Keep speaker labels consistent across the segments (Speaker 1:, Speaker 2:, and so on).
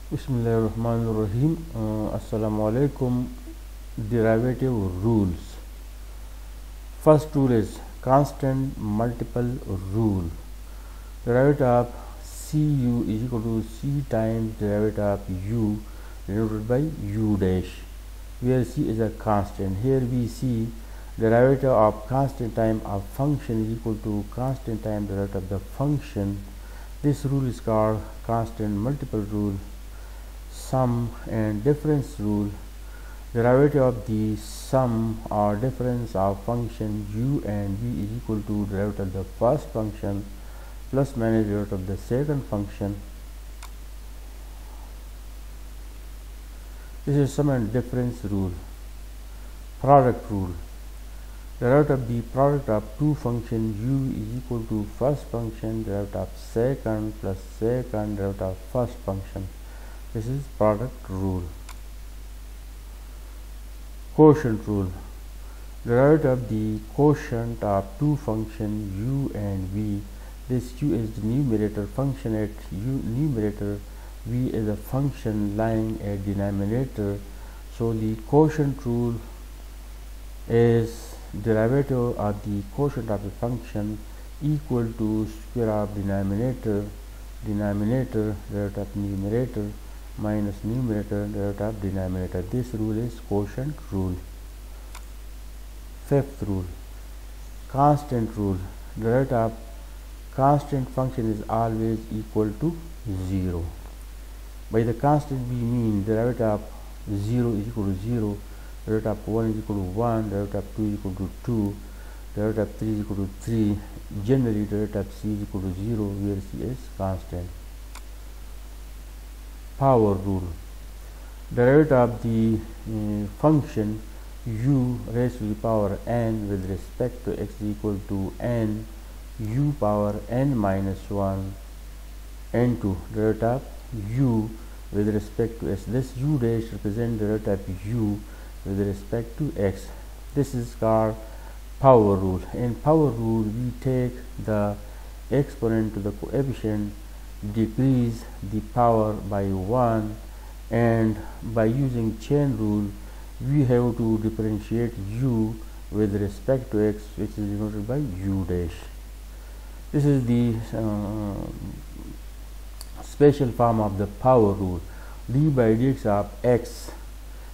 Speaker 1: Bismillahirrahmanirrahim. Assalamu alaikum. Derivative rules. First rule is constant multiple rule. Derivative of cu is equal to c times derivative of u denoted by u dash, where c is a constant. Here we see derivative of constant time of function is equal to constant time derivative of the function. This rule is called constant multiple rule. Sum and difference rule. Derivative of the sum or difference of function u and v is equal to derivative of the first function plus minus derivative of the second function. This is sum and difference rule. Product rule. Derivative of the product of two functions u is equal to first function derivative of second plus second derivative of first function. This is product rule. Quotient rule. Derivative of the quotient of two functions u and v. This u is the numerator function at numerator, v is a function lying at denominator. So the quotient rule is derivative of the quotient of a function equal to square of denominator derivative of numerator minus numerator derivative of denominator. This rule is quotient rule. Fifth rule, constant rule. Derivative of constant function is always equal to 0. By the constant we mean derivative of 0 is equal to 0, derivative of 1 is equal to 1, derivative of 2 is equal to 2, derivative of 3 is equal to 3. Generally derivative of c is equal to 0, where c is constant. Power rule. Derivative of the function u raised to the power n with respect to x is equal to n u power n minus 1 n2 derivative of u with respect to s. This u dash represents derivative of u with respect to x. This is called power rule. In power rule we take the exponent to the coefficient, decrease the power by 1, and by using chain rule we have to differentiate u with respect to x, which is denoted by u dash. This is the special form of the power rule. d by dx of x.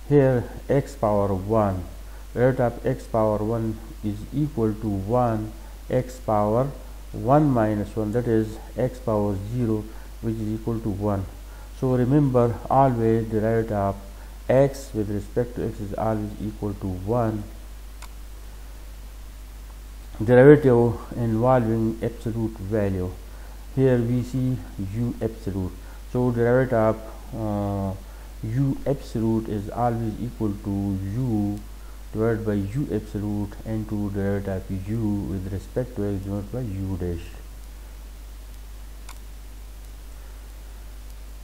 Speaker 1: Here x power 1, derivative of x power 1 is equal to 1 x power 1 minus 1, that is x power 0, which is equal to 1. So remember, always derivative of x with respect to x is always equal to 1. Derivative involving absolute value. Here we see u absolute. So derivative of u absolute is always equal to u divided by u absolute into derivative of u with respect to x denoted by u dash.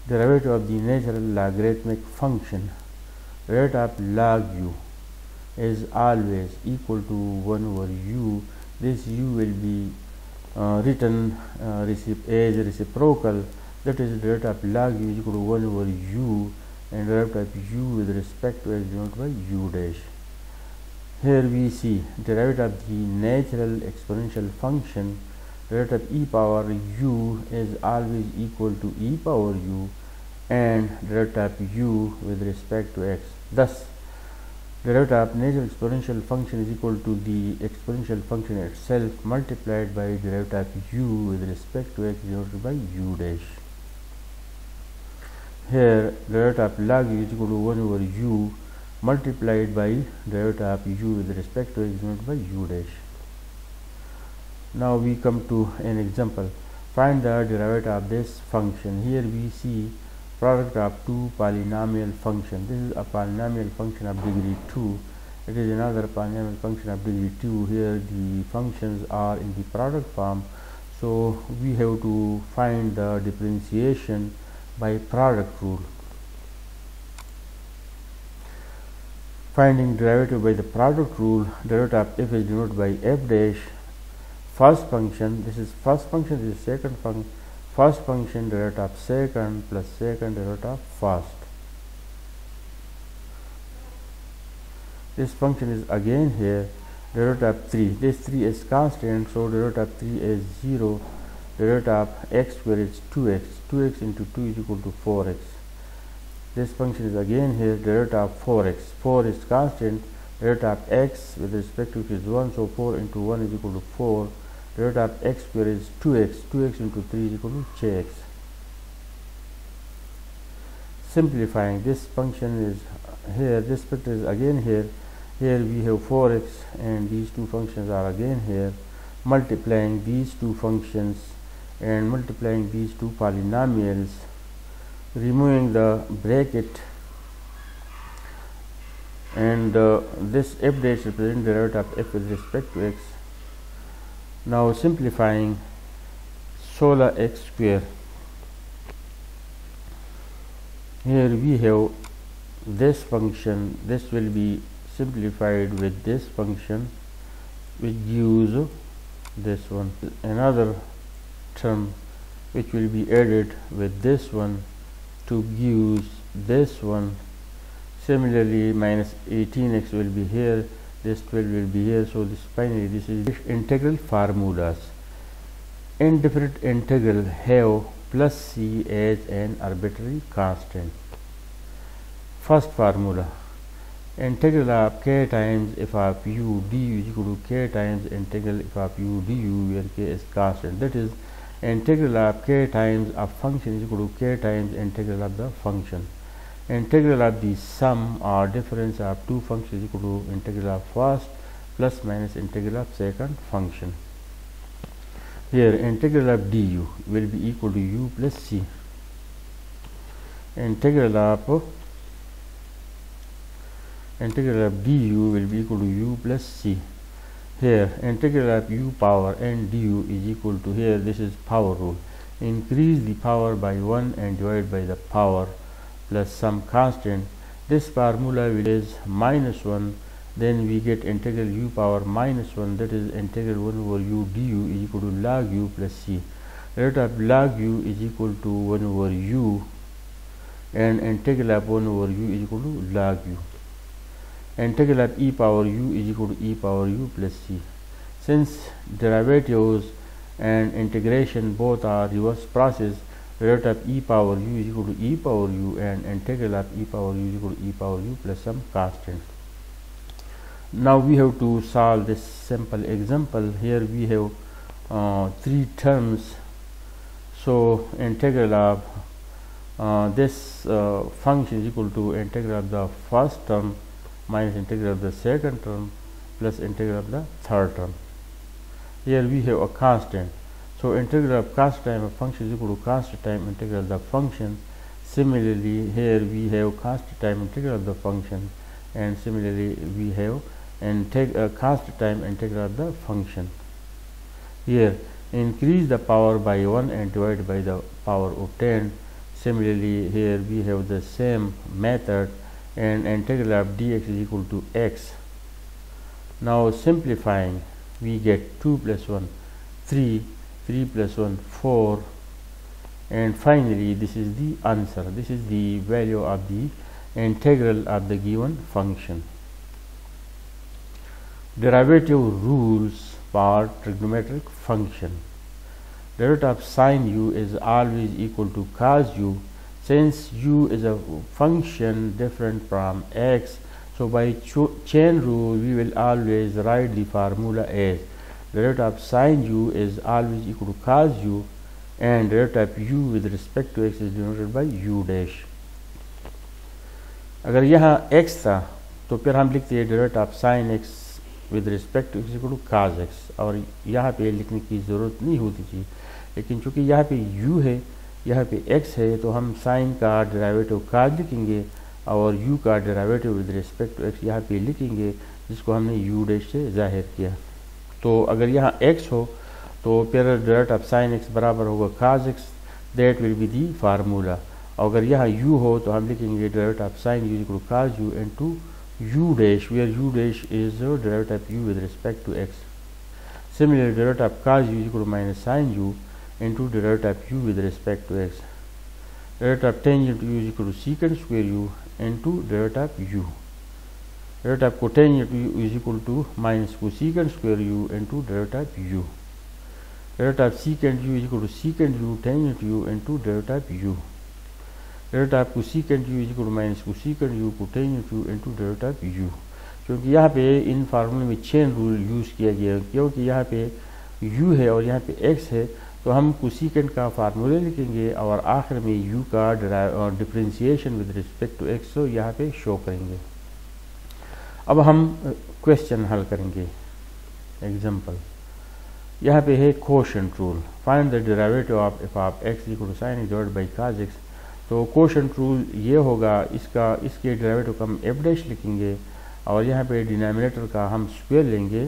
Speaker 1: Derivative of the natural logarithmic function. Derivative of log u is always equal to 1 over u. This u will be written as reciprocal, that is derivative of log u is equal to 1 over u, and derivative of u with respect to x denoted by u dash. Here we see derivative of the natural exponential function. Derivative of e power u is always equal to e power u, and derivative of u with respect to x. Thus derivative of natural exponential function is equal to the exponential function itself multiplied by derivative of u with respect to x denoted by u dash. Here derivative of log u is equal to 1 over u multiplied by derivative of u with respect to x denoted by u dash. Now we come to an example. Find the derivative of this function. Here we see product of two polynomial functions. This is a polynomial function of degree 2. It is another polynomial function of degree 2. Here the functions are in the product form, so we have to find the differentiation by product rule. Finding derivative by the product rule. Derivative of f is denoted by f dash. First function, this is first function, this is second function. first function derivative of second plus second derivative of first. This function is again here derivative of 3. This 3 is constant, so derivative of 3 is 0. Derivative of x square is 2x. 2x into 2 is equal to 4x. This function is again here derivative of 4x. 4 is constant. Derivative of x with respect to x is 1, so 4 into 1 is equal to 4. Derivative of x square is 2x. 2x into 3 is equal to jx. Simplifying, this function is here, this factor is again here. Here we have 4x and these two functions are again here. Multiplying these two functions and multiplying these two polynomials, removing the bracket, and this f dash represents derivative of f with respect to x. Now simplifying, solar x square. Here we have this function. This will be simplified with this function, which gives this one. Another term which will be added with this one to give this one. Similarly, minus 18x will be here, this 12 will be here. So this finally this is integral formulas. Indifferent integral have plus c as an arbitrary constant. First formula, integral of k times f of u du is equal to k times integral f of u du, where k is constant. That is, integral of k times a function is equal to k times integral of the function. Integral of the sum or difference of two functions is equal to integral of first plus minus integral of second function. Here integral of du will be equal to u plus c. Integral of du will be equal to u plus c. Here integral of u power n du is equal to, here this is power rule, increase the power by 1 and divide by the power plus some constant. This formula is minus 1, then we get integral u power minus 1, that is integral 1 over u du is equal to log u plus c. Derivative of log u is equal to 1 over u, and integral of 1 over u is equal to log u. Integral of e power u is equal to e power u plus c. Since derivatives and integration both are reverse process, derivative of e power u is equal to e power u, and integral of e power u is equal to e power u plus some constant. Now we have to solve this simple example. Here we have 3 terms. So integral of this function is equal to integral of the first term minus integral of the second term plus integral of the third term. Here we have a constant. So integral of constant time of function is equal to constant time integral of the function. Similarly, here we have constant time integral of the function, and similarly we have constant time integral of the function. Here increase the power by 1 and divide by the power of 10. Similarly, here we have the same method, and integral of dx is equal to x. Now simplifying, we get 2 plus 1 3, 3 plus 1 4, and finally this is the answer. This is the value of the integral of the given function. Derivative rules for trigonometric function. Derivative of sine u is always equal to cos u. Since u is a function different from x, so by chain rule we will always write the formula as derivative of sine u is always equal to cos u, and derivative of u with respect to x is denoted by u dash. अगर यहाँ x था तो फिर हम लिखते हैं derivative of sin x with respect to x equal to cos x, और यहाँ पे लिखने की ज़रूरत नहीं होती थी, लेकिन चूँकि यहाँ पे u है, यहाँ पे x है, तो हम साइन का डेरिवेटिव cos लिखेंगे और u का derivative with respect to x यहाँ पे लिखेंगे, जिसको हमने u डैश से जाहिर किया. तो अगर यहाँ x हो तो फिर डेरिवेटिव ऑफ साइन x बराबर होगा cos x, that will be the formula. और अगर यहाँ u हो तो हम लिखेंगे derivative of sine u equal to cos u into u dash, where u dash is the derivative of u with respect to x. Similarly, derivative of cos u is equal to minus sin u, into derivative of u with respect to x. Derivative of tangent u is equal to secant square u into derivative of u. Derivative of cotangent u is equal to minus cosecant square u into derivative of u. Derivative of secant u is equal to secant u tangent u into derivative of u. Derivative of cosecant u is equal to minus cosecant u cotangent u into derivative of u. क्योंकि यहाँ पे इन फार्मूले में chain rule use किया गया है, क्योंकि यहाँ पे u है और यहाँ पे x है, तो हम कोसेकेंट का फार्मूले लिखेंगे और आखिर में u का differentiation with respect to x तो यहाँ पे शो करेंगे। अब हम क्वेश्चन हल करेंगे। एग्जांपल यहाँ पे है quotient rule, find the derivative of F of x equal to sine x divided by cos x। तो कोशेंट रूल ये होगा, इसके डेरिवेटिव का हम f डैश लिखेंगे और यहाँ पे डिनोमिनेटर का हम स्क्वायर लेंगे,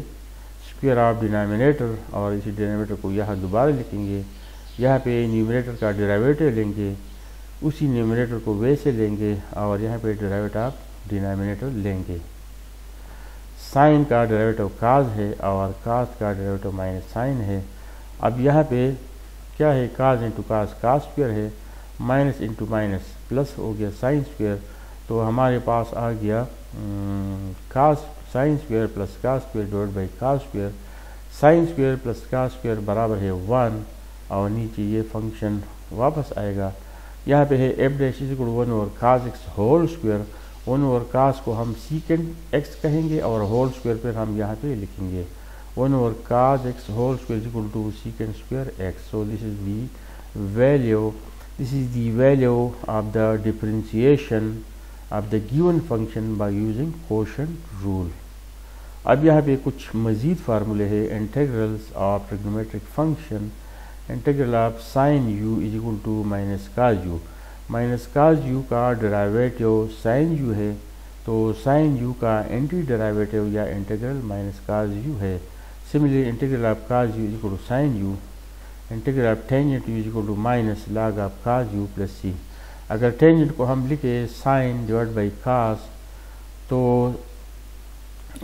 Speaker 1: स्क्वायर ऑफ डिनोमिनेटर, और इसी डिनोमिनेटर को यहाँ दोबारा लिखेंगे। यहाँ पे न्यूमरेटर का डेरिवेटिव लेंगे, उसी न्यूमरेटर को वैसे लेंगे और यहाँ पे डेरिवेटिव ऑफ डिनोमिनेटर लेंगे। साइन का डेरिवेटिव काज है और काज का डेरिवेटिव माइनस साइन है। अब यहाँ पे क्या है, cos into cos cos square है, माइनस इंटू माइनस प्लस हो गया साइन स्क्वायर, तो हमारे पास आ गया cos sine square plus cos square divide by cos square. Sine square plus cos square बराबर है 1 और नीचे ये फंक्शन वापस आएगा। यहाँ पे है f dash is equal to 1 over cos x whole square. 1 over cos को हम सीकेंट एक्स कहेंगे और होल स्क्वायर पर हम यहाँ पे लिखेंगे 1 over cos x whole square is equal to secant square X. So this is the value, this is the value of the differentiation of the given function by using quotient rule। अब यहाँ पे कुछ मज़ीद फार्मूले है। Integrals of trigonometric function, integral of sine u is equal to minus cos u। Minus cos u का derivative sine u है, तो साइन u का एंटी डेरिवेटिव या इंटीग्रल माइनस काज u है। Similarly integral of cos u is equal to sine u। Integral of tangent u is equal to minus log of cos u plus c। अगर tangent को हम लिखे sign divide by काज, तो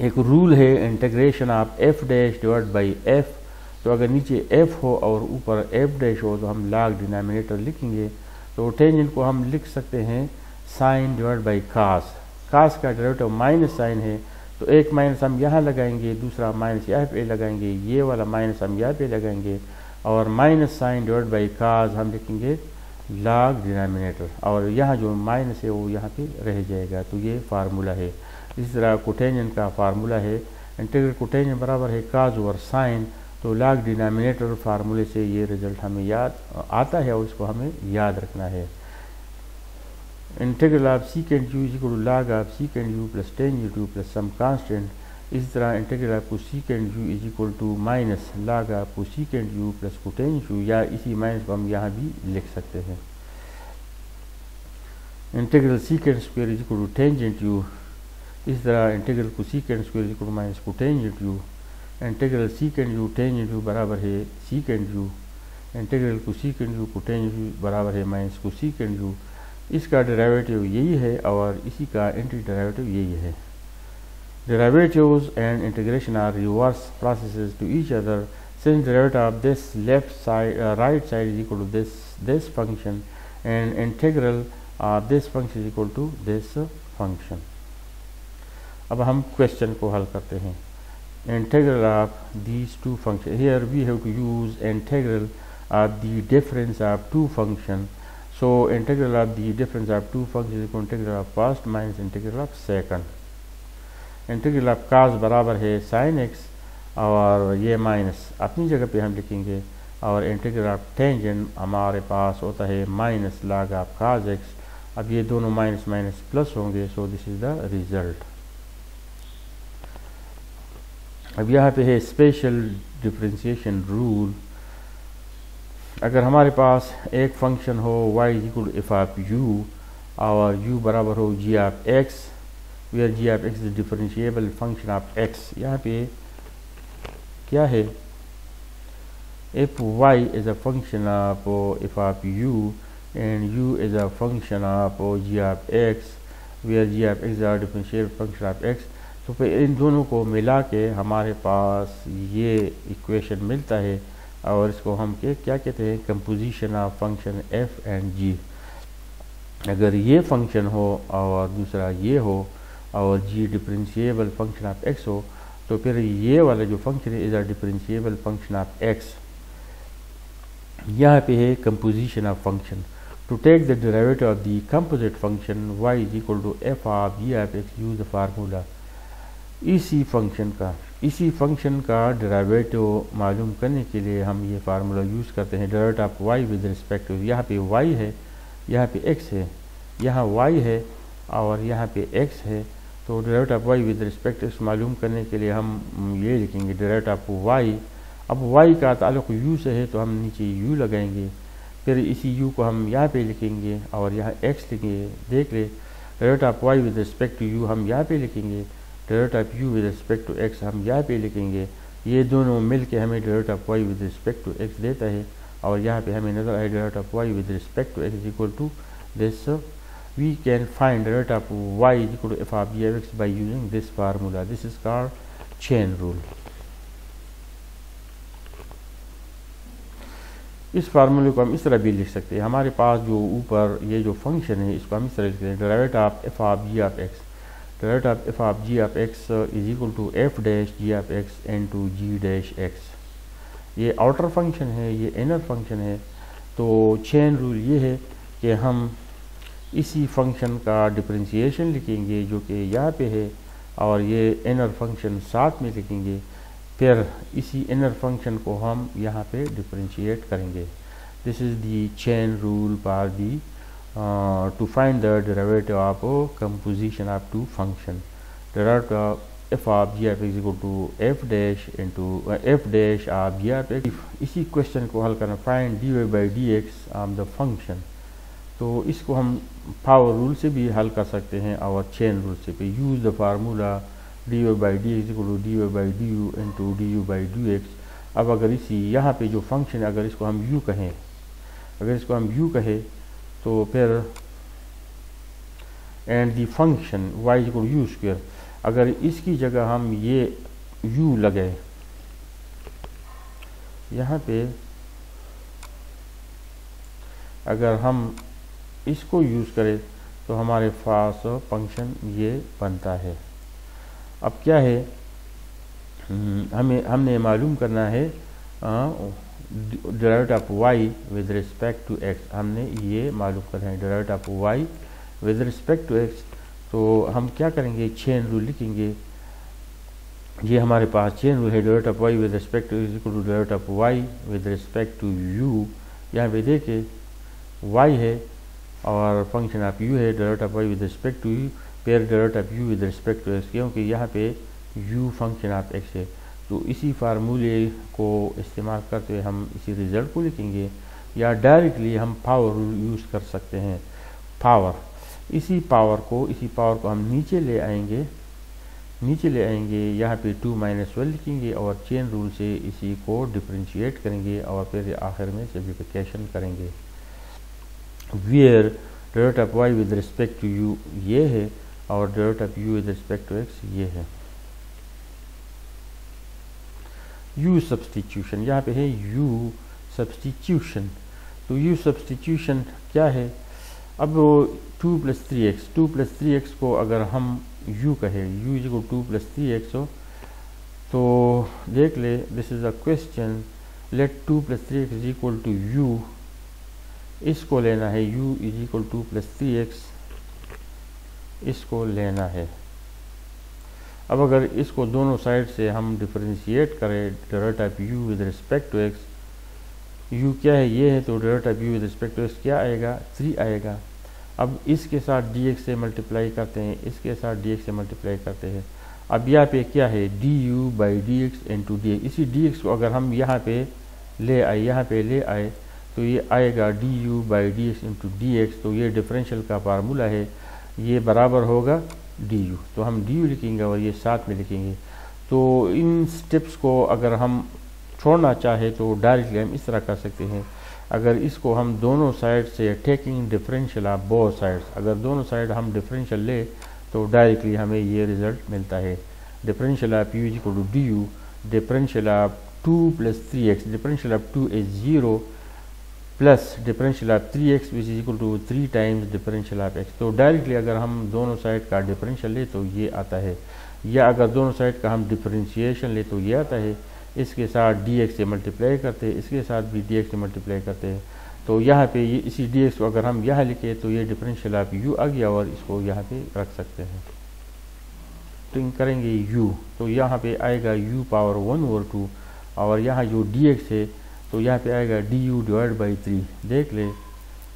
Speaker 1: एक rule है integration of F dash divide by F. तो अगर नीचे एफ हो और ऊपर एफ डैश हो तो हम लॉग डिनोमिनेटर लिखेंगे। तो टेंजेंट को हम लिख सकते हैं साइन डिवाइड बाई काज। काज का डेरिवेटिव माइनस साइन है, तो एक माइनस हम यहाँ लगाएंगे, दूसरा माइनस यहाँ पे लगाएंगे, ये वाला माइनस हम यहाँ पे लगाएंगे और माइनस साइन डिवाइड बाई काज हम लिखेंगे लॉग डिनोमिनेटर, और यहाँ जो माइनस है वो यहाँ पे रह जाएगा। तो ये फार्मूला है। इस तरह कोटेंजेंट का फार्मूला है, इंटीग्रल कोटेंजेंट बराबर है काज ओवर साइन, तो लॉग डिनोमिनेटर फार्मूले से ये रिजल्ट हमें याद आता है और इसको हमें याद रखना है। Integral of secant u is equal to log of secant u plus tangent u plus some constant. इस तरह integral of cosecant u is equal to minus log of cosecant u plus cotangent u, या इसी minus को हम यहाँ भी लिख सकते हैं। Integral secant square is equal to tangent u. इस तरह integral cosecant square is equal to minus cotangent u. Integral secant u tangent u बराबर है secant u. Integral cosecant u cotangent u बराबर है माइनस कोसेकेंट यू। इसका derivative यही है और इसी का एंटी डेरिवेटिव यही है। Derivatives and integration are reverse processes to each other. Since derivative of this right side is equal to this function, and integral of this function is equal to this function. अब हम question को हल करते हैं। Integral of these two functions. Here we have to use integral of the difference of two functions. So integral of the difference of two functions is equal to integral of first minus integral of second. Integral of cos बराबर है sine x और ये minus अपनी जगह पे हम लिखेंगे, और इंटीग्रल ऑफ टेंजेंट हमारे पास होता है minus log of cause x. अब ये दोनों माइनस माइनस प्लस होंगे, सो दिस इज द रिजल्ट। अब यहाँ पे है स्पेशल डिफरेंशिएशन रूल। अगर हमारे पास एक फंक्शन हो y is equal to F of u और u बराबर हो g of x, where g of x is differentiable function of x। यहाँ पे क्या है, if y is a function of f of u and u is a function of g of x, where g of x is a differentiable function of x, तो फिर इन दोनों को मिला के हमारे पास ये इक्वेशन मिलता है। और इसको हम क्या कहते हैं, composition of function f and g. अगर ये फंक्शन हो और दूसरा ये हो और g differentiable function of x हो, तो फिर ये वाला जो फंक्शन है is a differentiable function of x. यहाँ पे है composition of function. To take the derivative of the composite function y is equal to F of g of x, use the formula. इसी फंक्शन का derivative मालूम करने के लिए हम ये फार्मूला यूज़ करते हैं। Derivative of y with respect to, यहाँ पे y है, यहाँ पे x है, यहाँ y है और यहाँ पे x है, तो derivative of y with respect to मालूम करने के लिए हम ये लिखेंगे डेरिवेटिव ऑफ y। अब y का ताल्लुक u से है तो हम नीचे u लगाएंगे, फिर इसी u को हम यहाँ पे लिखेंगे और यहाँ x लिखेंगे। देख ले, derivative of y with respect to u हम यहाँ पे लिखेंगे, derivative of u with respect to x हम यहाँ पे लिखेंगे। ये दोनों मिल के हमें derivative of y with respect to x देता है और यहाँ पे हमें नजर आए derivative of y with respect to x is equal to this. We can find derivative of y is equal to F of g of x by using this formula. This is called chain rule. इस फार्मूले को हम इस तरह भी लिख सकते हैं। हमारे पास जो ऊपर ये जो फंक्शन है इसको हम इस तरह लिखते हैं, derivative of F of g of x, derivative of F of g of x is equal to f dash g of x into g dash x. ये आउटर फंक्शन है, ये इनर फंक्शन है। तो चेन रूल ये है कि हम इसी फंक्शन का डिफरेंशिएशन लिखेंगे जो कि यहाँ पे है और ये इनर फंक्शन साथ में लिखेंगे, फिर इसी इनर फंक्शन को हम यहाँ पे डिफरेंशिएट करेंगे। This is the chain rule for the to find the derivative of composition of two function. Derivative of f of g of x is equal to f dash into f dash of g of x. इसी question को हल करना, find dy by dx of the function। तो इसको हम power rule से भी हल कर सकते हैं और चेन रूल से भी। Use the formula dy by dx is equal to dy by du into du by dx। अब अगर इसी यहाँ पे जो फंक्शन है अगर इसको हम u कहें, अगर इसको हम u कहें तो फिर and the function y equal you square, अगर इसकी जगह हम ये u लगाए यहाँ पे, अगर हम इसको यूज़ करें तो हमारे पास फंक्शन ये बनता है। अब क्या है, हमने मालूम करना है derivative of y with respect to x, हमने ये मालूम करना है derivative of y with respect to x। तो हम क्या करेंगे, चेन रूल लिखेंगे। ये हमारे पास चेन रूल है, derivative of y with respect to is equal to derivative of y with respect to u। यहाँ पे देखिए y है और फंक्शन ऑफ u है, derivative of y with respect to u, फिर derivative of u with respect to x, क्योंकि यहाँ पे u फंक्शन ऑफ x है। तो इसी फार्मूले को इस्तेमाल करते हुए हम इसी रिज़ल्ट को लिखेंगे, या डायरेक्टली हम पावर रूल यूज़ कर सकते हैं। पावर, इसी पावर को हम नीचे ले आएंगे, यहाँ पे 2 - 1 लिखेंगे और चेन रूल से इसी को डिफरेंशिएट करेंगे और फिर आखिर में सिम्प्लिफिकेशन करेंगे। Where derivative of y with respect to u ये है और derivative of u with respect to x ये है। u सब्सटीट्यूशन, यहाँ पे है u सब्सटीट्यूशन। तो u सब्सटीट्यूशन क्या है, अब 2 + 3x को अगर हम u कहें, u इज इक्वल 2 + 3x हो, तो देख ले, this is a question, let 2 + 3x is equal to u, इसको लेना है, u इज इक्वल 2 + 3x, इसको लेना है। अब अगर इसको दोनों साइड से हम डिफरेंशिएट करें derivative of u with respect to x, u क्या है, ये है, तो derivative of u with respect to x क्या आएगा, 3 आएगा। अब इसके साथ dx से मल्टीप्लाई करते हैं, इसके साथ dx से मल्टीप्लाई करते हैं। अब यहाँ पे क्या है, du by dx into dx। इसी dx को अगर हम यहाँ पे ले आए, तो ये आएगा du by dx into dx। तो ये डिफरेंशियल का फार्मूला है, ये बराबर होगा du, तो हम du लिखेंगे और ये साथ में लिखेंगे। तो इन स्टेप्स को अगर हम छोड़ना चाहे तो डायरेक्टली हम इस तरह कर सकते हैं। अगर इसको हम दोनों साइड से taking differential of both sides, अगर दोनों साइड हम डिफरेंशियल ले तो डायरेक्टली हमें ये रिजल्ट मिलता है। Differential of u equal to du, differential of 2 plus 3x, differential of 2 is 0 plus differential of 3x which is equal to 3 times differential of x। तो डायरेक्टली अगर हम दोनों साइड का डिफरेंशियल ले तो ये आता है, या अगर दोनों साइड का हम डिफरेंशिएशन ले तो ये आता है। इसके साथ dx से मल्टीप्लाई करते हैं, इसके साथ भी dx से मल्टीप्लाई करते हैं। तो यहाँ पे ये इसी dx को अगर हम यहाँ लिखे तो ये डिफरेंशियल ऑफ u आ गया और इसको यहाँ पे रख सकते हैं। तो करेंगे u, तो यहाँ पे आएगा u पावर 1/2 और यहाँ जो dx है तो यहाँ पे आएगा du डिवाइड बाई 3। देख ले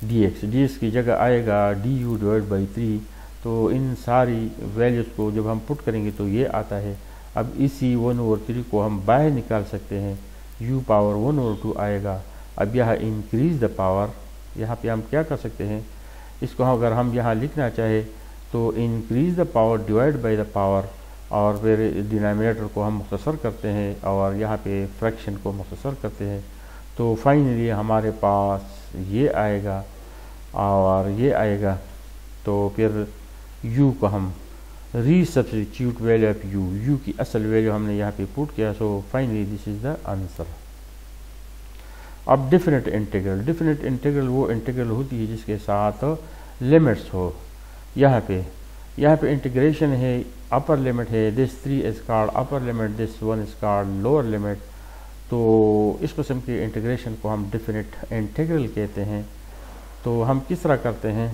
Speaker 1: dx की जगह आएगा du डिवाइड बाई 3। तो इन सारी वैल्यूज़ को जब हम पुट करेंगे तो ये आता है। अब इसी 1/3 को हम बाहर निकाल सकते हैं, u पावर 1/2 आएगा। अब यहाँ इंक्रीज द पावर, यहाँ पे हम क्या कर सकते हैं, इसको अगर हम यहाँ लिखना चाहे तो increase the power divide by the power, और फिर डिनोमिनेटर को हम मुख्तसर करते हैं और यहाँ पे फ्रैक्शन को मुख्तसर करते हैं। तो फाइनली हमारे पास ये आएगा और ये आएगा। तो फिर u को हम रीसब्स्टिट्यूट वैल्यू ऑफ u की असल वैल्यू हमने यहाँ पे पुट किया। So finally this is the answer. अब डिफिनिट इंटीग्रल वो इंटीग्रल होती है जिसके साथ लिमिट्स हो। यहाँ पे इंटीग्रेशन है, अपर लिमिट है, this 3 is called upper limit, this 1 is called lower limit. तो इस किस्म के इंटीग्रेशन को हम डिफिनिट इंटीग्रल कहते हैं। तो हम किस तरह करते हैं,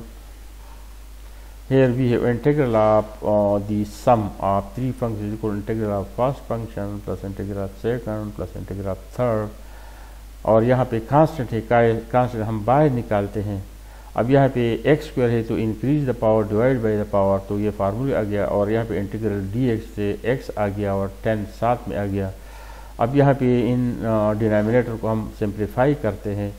Speaker 1: here we have integral of the sum of 3 function equal integral of first function plus integral of second plus integral of third, और यहाँ पे कांस्टेंट है, कांस्टेंट हम बाहर निकालते हैं। अब यहाँ पे एक्स स्क्वायर है तो increase the power divide by the power, तो ये फार्मूला आ गया। और यहाँ पे इंटीग्रल dx से x आ गया और 10 साथ में आ गया। अब यहाँ पे इन डिनोमिनेटर को हम सिंप्लीफाई करते हैं।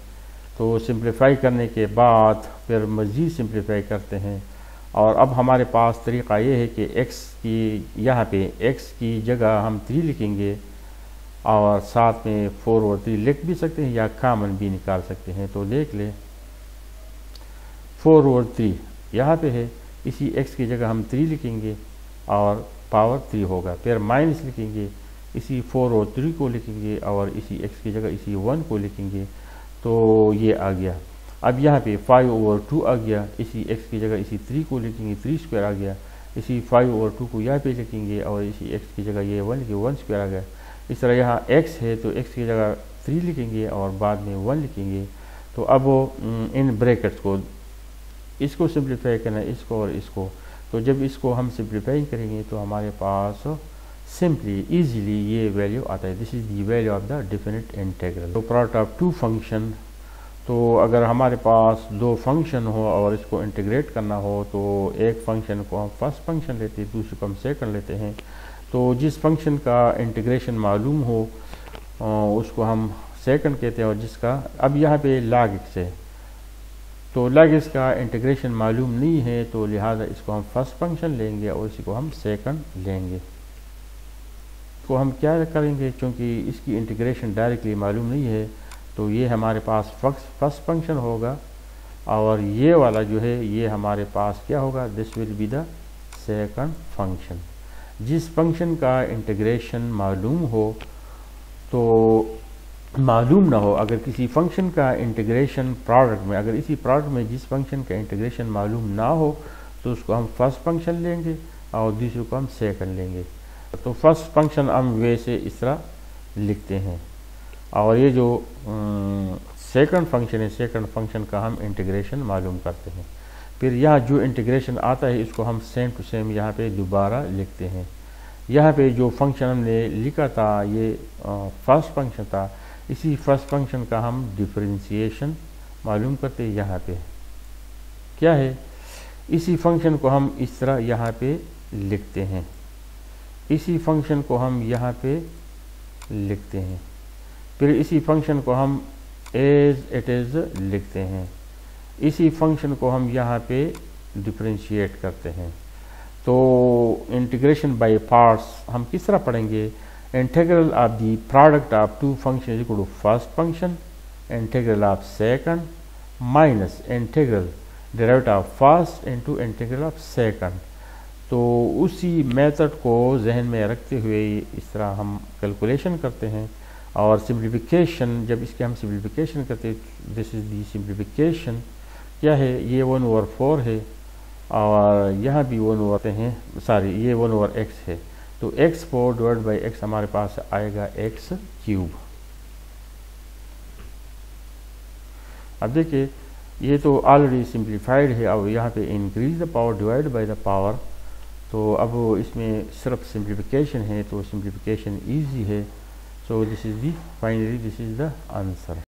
Speaker 1: तो सिंप्लीफाई करने के बाद फिर मज़ीद सिंप्लीफाई करते हैं, और अब हमारे पास तरीक़ा ये है कि x की यहाँ पे x की जगह हम 3 लिखेंगे और साथ में 4/3 लिख भी सकते हैं या कामन भी निकाल सकते हैं। तो देख ले 4/3 यहाँ पे है, इसी x की जगह हम 3 लिखेंगे और पावर 3 होगा। फिर माइनस लिखेंगे, इसी 4/3 को लिखेंगे और इसी x की जगह इसी 1 को लिखेंगे। तो ये आ गया। अब यहाँ पे 5/2 आ गया, इसी x की जगह इसी 3 को लिखेंगे, 3 स्क्वायर आ गया। इसी 5/2 को यहाँ पे लिखेंगे और इसी x की जगह ये 1 स्क्वायर आ गया। इस तरह यहाँ x है तो x की जगह 3 लिखेंगे और बाद में 1 लिखेंगे। तो अब इन ब्रैकेट्स को इसको सिंप्लीफाई करना है, इसको और इसको। तो जब इसको हम सिंप्लीफाई करेंगे तो हमारे पास सिंपली इजीली ये वैल्यू आता है। This is the value of the definite integral. तो प्रोडक्ट ऑफ 2 फंक्शन, तो अगर हमारे पास 2 फंक्शन हो और इसको इंटीग्रेट करना हो तो एक फंक्शन को हम फर्स्ट फंक्शन लेते हैं, दूसरे को हम सेकंड लेते हैं। तो जिस फंक्शन का इंटीग्रेशन मालूम हो उसको हम सेकंड कहते हैं, और जिसका अब यहाँ पे log x है तो log x का इंटीग्रेशन मालूम नहीं है, तो लिहाजा इसको हम फर्स्ट फंक्शन लेंगे और इसी को हम सेकंड लेंगे। तो हम क्या करेंगे, क्योंकि इसकी इंटीग्रेशन डायरेक्टली मालूम नहीं है तो ये हमारे पास फर्स्ट फंक्शन होगा, और ये वाला जो है ये हमारे पास क्या होगा, this will be the second function. जिस फंक्शन का इंटीग्रेशन मालूम हो तो मालूम ना हो, अगर किसी फंक्शन का इंटीग्रेशन प्रोडक्ट में, अगर इसी प्रोडक्ट में जिस फंक्शन का इंटीग्रेशन मालूम ना हो तो उसको हम फर्स्ट फंक्शन लेंगे और दूसरे को हम सेकंड लेंगे। तो फर्स्ट फंक्शन हम वैसे इस तरह लिखते हैं, और ये जो सेकंड फंक्शन है, सेकंड फंक्शन का हम इंटीग्रेशन मालूम करते हैं। फिर यहाँ जो इंटीग्रेशन आता है इसको हम सेम टू सेम यहाँ पे दोबारा लिखते हैं। यहाँ पे जो फंक्शन हमने लिखा था ये फर्स्ट फंक्शन था, इसी फर्स्ट फंक्शन का हम डिफरेंशिएशन मालूम करते हैं। यहाँ पे क्या है, इसी फंक्शन को हम इस तरह यहाँ पे लिखते हैं, इसी फंक्शन को हम यहाँ पे लिखते हैं, फिर इसी फंक्शन को हम एज इट इज़ लिखते हैं, इसी फंक्शन को हम यहाँ पे डिफरेंशिएट करते हैं। तो इंटीग्रेशन बाय पार्ट्स हम किस तरह पढ़ेंगे, integral of the product of 2 function is equal to first function integral of second minus integral derivative of first into integral of second. तो उसी मेथड को जहन में रखते हुए इस तरह हम कैलकुलेशन करते हैं और सिंप्लीफिकेशन, जब इसके हम सिंप्लीफिकेशन करते हैं, दिस इज़ दी सिंप्लीफिकेशन क्या है, ये 1/4 है और यहाँ भी 1/, हैं सॉरी ये 1/x है, तो x4 डिवाइड बाई x हमारे पास आएगा x³। अब देखिए ये तो ऑलरेडी सिंप्लीफाइड है, अब यहाँ पे increase the power divide by the power, तो अब इसमें सिर्फ सिंप्लीफिकेशन है, तो सिंप्लीफिकेशन इजी है। So this is the finally this is the answer.